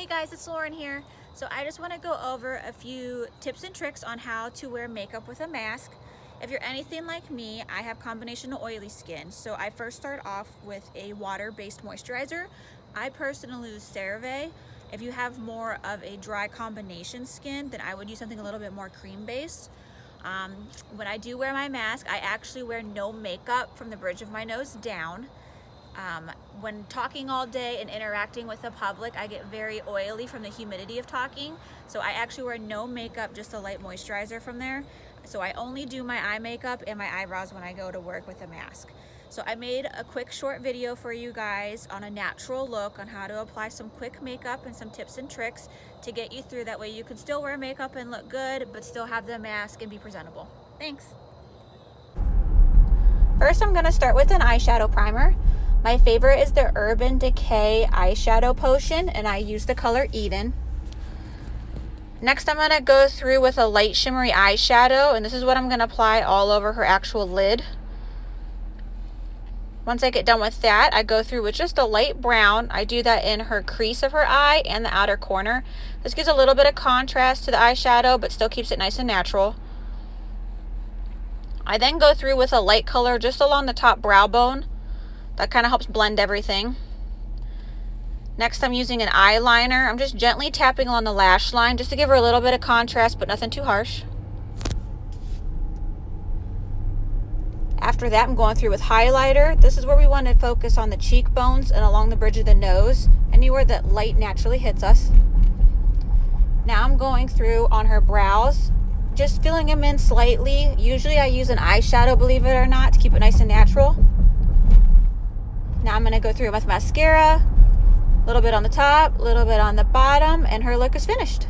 Hey guys, it's Lauren here. So I just want to go over a few tips and tricks on how to wear makeup with a mask. If you're anything like me, I have combination oily skin. So I first start off with a water-based moisturizer. I personally use CeraVe. If you have more of a dry combination skin, then I would use something a little bit more cream-based. When I do wear my mask, I actually wear no makeup from the bridge of my nose down. When talking all day and interacting with the public, I get very oily from the humidity of talking. So I actually wear no makeup, just a light moisturizer from there. So I only do my eye makeup and my eyebrows when I go to work with a mask. So I made a quick short video for you guys on a natural look on how to apply some quick makeup and some tips and tricks to get you through. That way you can still wear makeup and look good, but still have the mask and be presentable. Thanks. First, I'm gonna start with an eyeshadow primer. My favorite is the Urban Decay eyeshadow potion, and I use the color Eden. Next, I'm gonna go through with a light shimmery eyeshadow, and this is what I'm gonna apply all over her actual lid. Once I get done with that, I go through with just a light brown. I do that in her crease of her eye and the outer corner. This gives a little bit of contrast to the eyeshadow, but still keeps it nice and natural. I then go through with a light color just along the top brow bone. That kind of helps blend everything. Next, I'm using an eyeliner. I'm just gently tapping along the lash line just to give her a little bit of contrast, but nothing too harsh. After that, I'm going through with highlighter. This is where we want to focus on the cheekbones and along the bridge of the nose, anywhere that light naturally hits us. Now I'm going through on her brows, just filling them in slightly. Usually I use an eyeshadow, believe it or not, to keep it nice and natural. Now I'm going to go through with mascara, a little bit on the top, a little bit on the bottom, and her look is finished.